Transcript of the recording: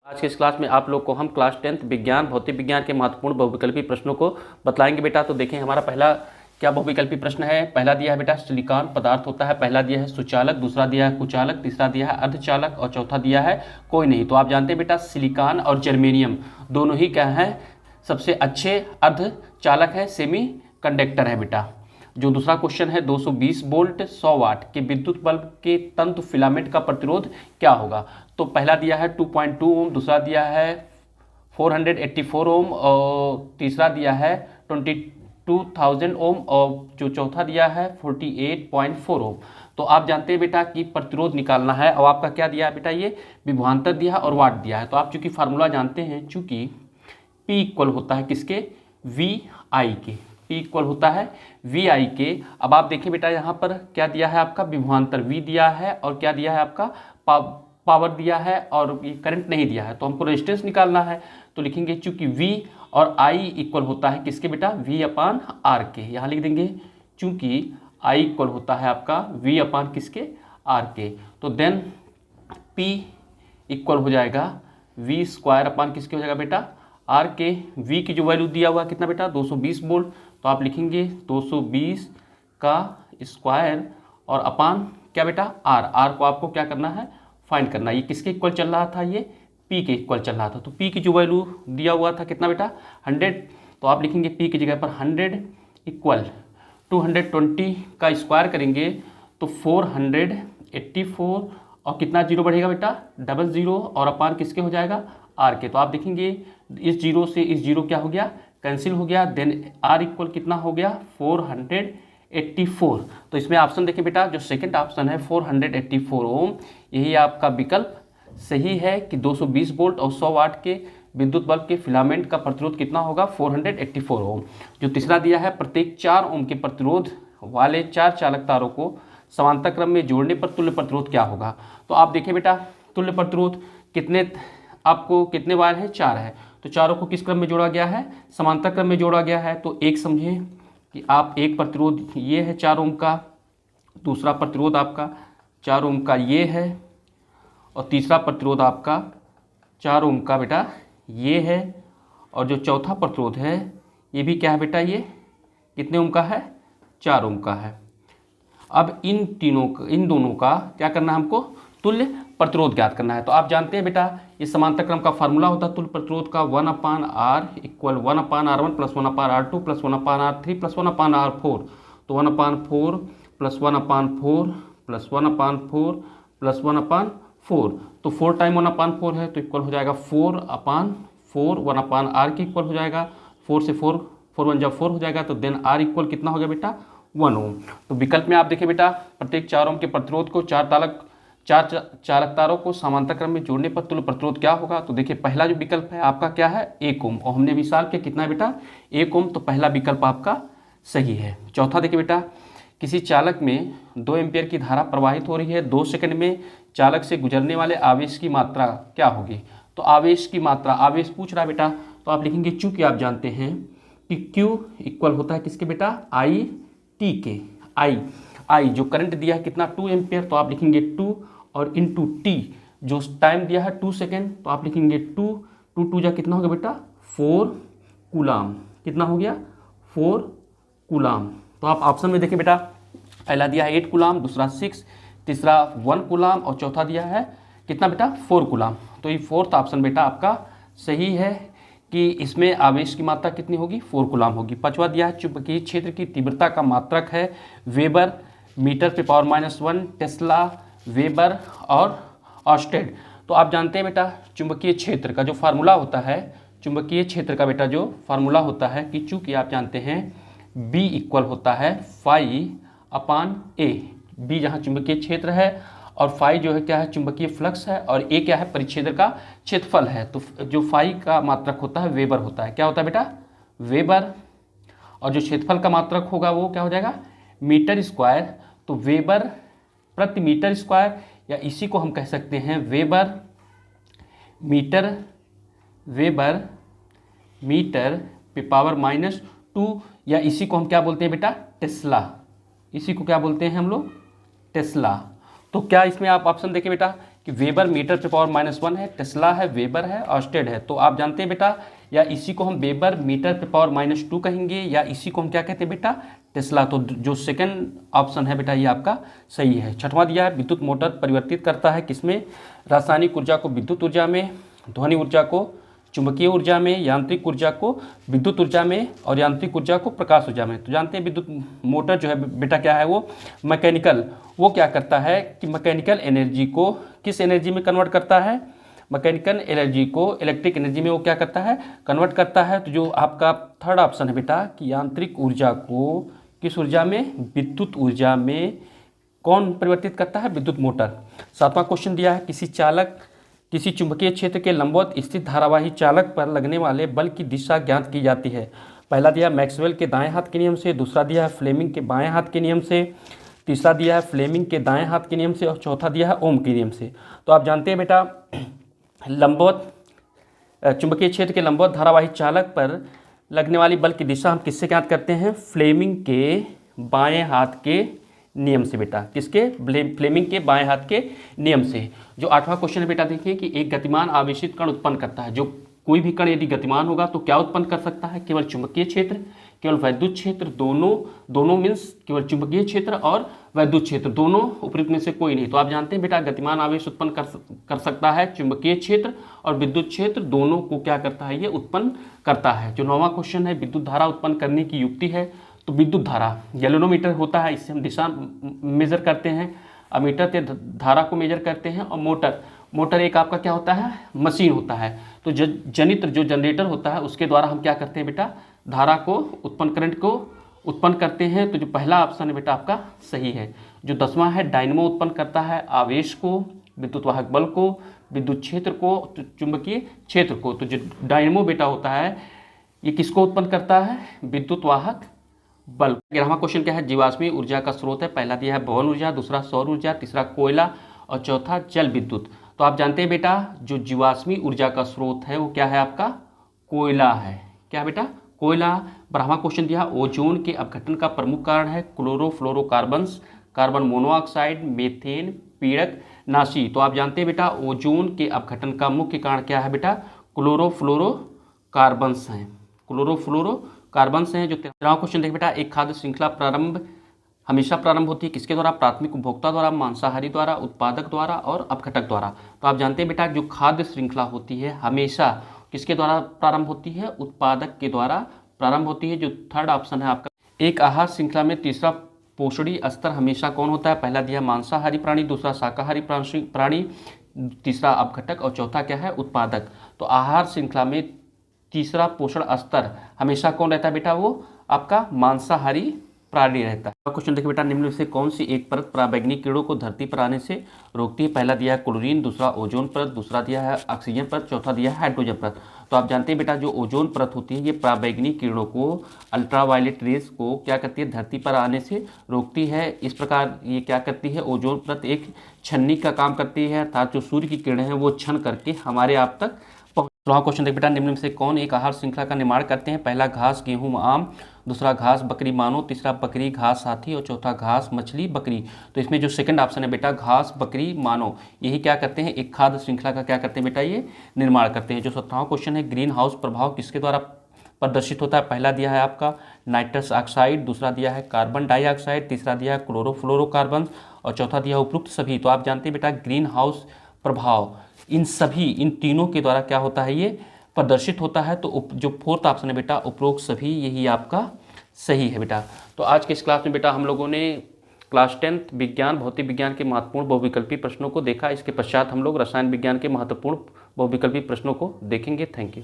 आज के इस क्लास में आप लोग को हम क्लास 10th विज्ञान भौतिक विज्ञान के महत्वपूर्ण बहुविकल्पी प्रश्नों को बतलाएंगे बेटा। तो देखें हमारा पहला क्या बहुविकल्पी प्रश्न है। पहला दिया है बेटा सिलिकॉन पदार्थ होता है। पहला दिया है सुचालक, दूसरा दिया है कुचालक, तीसरा दिया है अर्धचालक और चौथा दिया है कोई नहीं। तो आप जानते हैं बेटा सिलिकॉन और जर्मेनियम दोनों ही क्या है, सबसे अच्छे अर्धचालक है, सेमी कंडक्टर है बेटा। जो दूसरा क्वेश्चन है 220 वोल्ट 100 वाट के विद्युत बल्ब के तंतु फिलामेंट का प्रतिरोध क्या होगा। तो पहला दिया है 2.2 ओम, दूसरा दिया है 484 ओम और तीसरा दिया है 22,000 ओम और जो चौथा दिया है 48.4 ओम। तो आप जानते हैं बेटा कि प्रतिरोध निकालना है और आपका क्या दिया है बेटा, ये विभवांतर दिया है और वाट दिया है। तो आप चूंकि फार्मूला जानते हैं, चूंकि P इक्वल होता है किसके, VI के, P इक्वल होता है VI के। अब आप देखिए बेटा यहाँ पर क्या दिया है, आपका विभवांतर V दिया है और क्या दिया है आपका पावर दिया है और ये करंट नहीं दिया है। तो हमको रेजिस्टेंस निकालना है। तो लिखेंगे चूंकि V और I इक्वल होता है किसके बेटा, V अपान R के। यहाँ लिख देंगे चूंकि I इक्वल होता है आपका V अपान किसके, R के। तो देन P इक्वल हो जाएगा V स्क्वायर अपान किसके हो जाएगा बेटा, R के। V की जो वैल्यू दिया हुआ कितना बेटा 220 वोल्ट। तो आप लिखेंगे 220 का स्क्वायर और अपान क्या बेटा R को आपको क्या करना है, फाइंड करना है। ये किसके इक्वल चल रहा था, ये P के इक्वल चल रहा था। तो P की जो वैल्यू दिया हुआ था कितना बेटा 100। तो आप लिखेंगे P की जगह पर 100 इक्वल 220 का स्क्वायर करेंगे तो 484 और कितना जीरो बढ़ेगा बेटा 00 और अपान किसके हो जाएगा R के। तो आप देखेंगे इस जीरो से इस जीरो क्या हो गया, कैंसिल हो गया। देन R इक्वल कितना हो गया 484। तो इसमें ऑप्शन देखें बेटा, जो सेकंड ऑप्शन है 484 ओम, यही आपका विकल्प सही है कि 220 वोल्ट और 100 वाट के विद्युत बल्ब के फिलामेंट का प्रतिरोध कितना होगा 484 ओम। जो तीसरा दिया है प्रत्येक 4 ओम के प्रतिरोध वाले 4 चालक तारों को समांतर क्रम में जोड़ने पर तुल्य प्रतिरोध क्या होगा। तो आप देखें बेटा तुल्य प्रतिरोध कितने, आपको कितने वायर है, 4 है। तो चारों को किस क्रम में जोड़ा गया है, समांतर क्रम में जोड़ा गया है। तो एक समझें कि आप एक प्रतिरोध ये है 4 ओम का, दूसरा प्रतिरोध आपका 4 ओम का ये है और तीसरा प्रतिरोध आपका 4 ओम का बेटा ये है और जो चौथा प्रतिरोध है ये भी क्या है बेटा, ये कितने ओम का है, 4 ओम का है। अब इन दोनों का क्या करना है, हमको तुल्य प्रतिरोध ज्ञात करना है। तो आप जानते हैं बेटा ये समांतर क्रम का फार्मूला होता है तुल्य प्रतिरोध का 1/R equal 1/R1 plus 1/R2 plus 1/R3 plus 1/R4। तो 1/4 प्लस 1/4 प्लस 1/4 प्लस 1/4। तो 4 टाइम 1/4 है तो इक्वल हो जाएगा 4/4 1/R के इक्वल हो जाएगा। 4 से 4 1 जब 4 हो जाएगा तो देन R इक्वल कितना हो गया बेटा 1 ओम। तो विकल्प में आप देखिए बेटा प्रत्येक 4 ओम के प्रतिरोध को चार चालक तारों को समांतर क्रम में जोड़ने पर तुल्य प्रतिरोध क्या होगा। तो देखिए पहला जो विकल्प है आपका क्या है 1 ओम और हमने विशाल के कितना है बेटा 1 ओम। तो पहला विकल्प आपका सही है। चौथा देखिए बेटा किसी चालक में 2 एम्पियर की धारा प्रवाहित हो रही है, 2 सेकंड में चालक से गुजरने वाले आवेश की मात्रा क्या होगी। तो आवेश की मात्रा, आवेश पूछ रहा है बेटा, तो आप लिखेंगे चूंकि आप जानते हैं कि Q इक्वल होता है किसके बेटा I/T के। I जो करंट दिया है कितना 2 एम्पियर, तो आप लिखेंगे 2 और इंटू T जो टाइम दिया है 2 सेकेंड, तो आप लिखेंगे 2 जा कितना हो गया बेटा 4 कूलाम। कितना हो गया 4 कूलाम। तो आप ऑप्शन में देखें बेटा पहला दिया है 8 कूलाम, दूसरा 6, तीसरा 1 कूलाम और चौथा दिया है कितना बेटा 4 कूलाम। तो ये फोर्थ ऑप्शन बेटा आपका सही है कि इसमें आवेश की मात्रा कितनी होगी 4 कूलाम होगी। पांचवा दिया है चुंबकीय क्षेत्र की तीव्रता का मात्रक है वेबर मीटर पे पावर -1, टेस्ला, वेबर और ऑस्टेड। तो आप जानते हैं बेटा चुंबकीय क्षेत्र का जो फार्मूला होता है, चुंबकीय क्षेत्र का बेटा जो फार्मूला होता है कि चूंकि आप जानते हैं B इक्वल होता है φ/A। B जहाँ चुंबकीय क्षेत्र है और फाई जो है क्या है चुंबकीय फ्लक्स है और A क्या है परिक्षेत्र का क्षेत्रफल है। तो जो फाई का मात्रक होता है वेबर होता है, क्या होता है बेटा वेबर, और जो क्षेत्रफल का मात्रक होगा वो क्या हो जाएगा मीटर स्क्वायर। तो वेबर प्रति मीटर स्क्वायर, या इसी को हम कह सकते हैं वेबर मीटर पे पावर -2, या इसी को हम क्या बोलते हैं बेटा टेस्ला। इसी को क्या बोलते हैं हम लोग टेस्ला। तो क्या इसमें आप ऑप्शन देखें बेटा कि वेबर मीटर पे पावर -1 है, टेस्ला है, वेबर है, ऑस्टेड है। तो आप जानते हैं बेटा, या इसी को हम वेबर मीटर पे पावर -2 कहेंगे, या इसी को हम क्या कहते हैं बेटा, टेस्ला। तो जो सेकंड ऑप्शन है बेटा ये आपका सही है। छठवां दिया है, विद्युत मोटर परिवर्तित करता है किसमें, रासायनिक ऊर्जा को विद्युत ऊर्जा में, ध्वनि ऊर्जा को चुंबकीय ऊर्जा में, यांत्रिक ऊर्जा को विद्युत ऊर्जा में, और यांत्रिक ऊर्जा को प्रकाश ऊर्जा में। तो जानते हैं विद्युत मोटर जो है बेटा क्या है, वो मैकेनिकल, वो क्या करता है कि मैकेनिकल एनर्जी को किस एनर्जी में कन्वर्ट करता है, मैकेनिकल एनर्जी को इलेक्ट्रिक एनर्जी में वो क्या करता है, कन्वर्ट करता है। तो जो आपका थर्ड ऑप्शन है बेटा कि यांत्रिक ऊर्जा को किस ऊर्जा में, विद्युत ऊर्जा में कौन परिवर्तित करता है, विद्युत मोटर। सातवां क्वेश्चन दिया है, किसी चुंबकीय क्षेत्र के लंबवत स्थित धारावाही चालक पर लगने वाले बल की दिशा ज्ञात की जाती है। पहला दिया मैक्सवेल के दाएं हाथ के नियम से, दूसरा दिया है फ्लेमिंग के बाएं हाथ के नियम से, तीसरा दिया है फ्लेमिंग के दाएं हाथ के नियम से, और चौथा दिया है ओम के नियम से। तो आप जानते हैं बेटा, लंबवत चुंबकीय क्षेत्र के लंबवत धारावाही चालक पर लगने वाली बल की दिशा हम किससे ज्ञात करते हैं, फ्लेमिंग के बाएं हाथ के नियम से बेटा। किसके, फ्लेमिंग के बाएं हाथ के नियम से। जो आठवां क्वेश्चन है बेटा, देखिए कि एक गतिमान आवेशित कण उत्पन्न करता है। जो कोई भी कण यदि गतिमान होगा तो क्या उत्पन्न कर सकता है, केवल चुंबकीय क्षेत्र, केवल वैद्युत क्षेत्र, दोनों मीन्स केवल चुंबकीय क्षेत्र और वैद्युत क्षेत्र, दोनों उपयुक्त में से कोई नहीं। तो आप जानते हैं बेटा, गतिमान आवेश उत्पन्न कर सकता है चुंबकीय क्षेत्र और विद्युत क्षेत्र, दोनों को क्या करता है, ये उत्पन्न करता है। जो 9वां क्वेश्चन है, विद्युत धारा उत्पन्न करने की युक्ति है। तो विद्युत धारा गैल्वेनोमीटर होता है, इससे हम दिशा मेजर करते हैं, अमीटर से धारा को मेजर करते हैं, और मोटर एक आपका क्या होता है, मशीन होता है। तो जनित्र जो जनरेटर होता है उसके द्वारा हम क्या करते हैं बेटा, धारा को उत्पन्न, करंट को उत्पन्न करते हैं। तो जो पहला ऑप्शन है बेटा आपका सही है। जो 10वां है, डायनमो उत्पन्न करता है आवेश को, विद्युत वाहक बल को, विद्युत क्षेत्र को, चुंबकीय क्षेत्र को। तो जो डायनमो बेटा होता है ये किसको उत्पन्न करता है, विद्युत वाहक बल। 11वां क्वेश्चन क्या है, जीवाश्मी ऊर्जा का स्रोत है। पहला दिया है पवन ऊर्जा, दूसरा सौर ऊर्जा, तीसरा कोयला और चौथा जल विद्युत। तो आप जानते हैं बेटा, जो जीवाश्मी ऊर्जा का स्रोत है वो क्या है आपका, कोयला है। क्या बेटा, कोयला। 12वां क्वेश्चन दिया, ओजोन के अपघटन का प्रमुख कारण है क्लोरोफ्लोरोकार्बन्स, कार्बन मोनोऑक्साइड, मीथेन, पीड़क नाशी। तो आप जानते हैं बेटा, ओजोन के अपघटन का मुख्य कारण क्या है बेटा, क्लोरोफ्लोरोकार्बन्स हैं, क्लोरोफ्लोरोकार्बन्स हैं। जो 13वां क्वेश्चन देखिए बेटा, एक खाद्य श्रृंखला हमेशा प्रारंभ होती है किसके द्वारा, प्राथमिक उपभोक्ता द्वारा, मांसाहारी द्वारा, उत्पादक द्वारा और अपघटक द्वारा। तो आप जानते हैं बेटा, जो खाद्य श्रृंखला होती है हमेशा किसके द्वारा प्रारंभ होती है, उत्पादक के द्वारा प्रारंभ होती है। जो थर्ड ऑप्शन है आपका, एक आहार श्रृंखला में तीसरा पोषणी स्तर हमेशा कौन होता है, पहला दिया मांसाहारी प्राणी, दूसरा शाकाहारी प्राणी, तीसरा अपघटक और चौथा क्या है, उत्पादक। तो आहार श्रृंखला में तीसरा पोषण स्तर हमेशा कौन रहता है बेटा, वो आपका मांसाहारी प्राणी रहता है। क्वेश्चन देखिए बेटा, निम्न में से कौन सी एक परत पराबैंगनी किरणों को धरती पर आने से रोकती है। पहला दिया है क्लोरीन, दूसरा ओजोन परत, दूसरा दिया है ऑक्सीजन परत, चौथा दिया है हाइड्रोजन परत। तो आप जानते हैं बेटा, जो ओजोन परत होती है ये पराबैंगनी किरणों को, अल्ट्रावायलेट रेज को क्या करती है, धरती पर आने से रोकती है। इस प्रकार ये क्या करती है, ओजोन परत एक छन्नी का काम करती है, अर्थात जो सूर्य की किरणें हैं वो छन करके हमारे आप तक। क्वेश्चन देख बेटा, निम्न में से कौन एक आहार श्रृंखला का निर्माण करते हैं। पहला घास गेहूं आम, दूसरा घास बकरी मानव, तीसरा बकरी घास हाथी और चौथा घास मछली बकरी। तो इसमें जो सेकंड ऑप्शन है बेटा, घास बकरी मानव, यही क्या करते हैं, एक खाद्य श्रृंखला का क्या करते हैं बेटा, ये निर्माण करते हैं। जो 17वां क्वेश्चन है, ग्रीन हाउस प्रभाव किसके द्वारा प्रदर्शित होता है। पहला दिया है आपका नाइट्रस ऑक्साइड, दूसरा दिया है कार्बन डाइऑक्साइड, तीसरा दिया है क्लोरोफ्लोरोकार्बन और चौथा दिया है उपरोक्त सभी। तो आप जानते हैं बेटा, ग्रीन हाउस प्रभाव इन तीनों के द्वारा क्या होता है, ये प्रदर्शित होता है। तो जो फोर्थ ऑप्शन है बेटा, उपरोक्त सभी, यही आपका सही है बेटा। तो आज के इस क्लास में बेटा हम लोगों ने क्लास 10th विज्ञान भौतिक विज्ञान के महत्वपूर्ण बहुविकल्पी प्रश्नों को देखा। इसके पश्चात हम लोग रसायन विज्ञान के महत्वपूर्ण बहुविकल्पी प्रश्नों को देखेंगे। Thank you.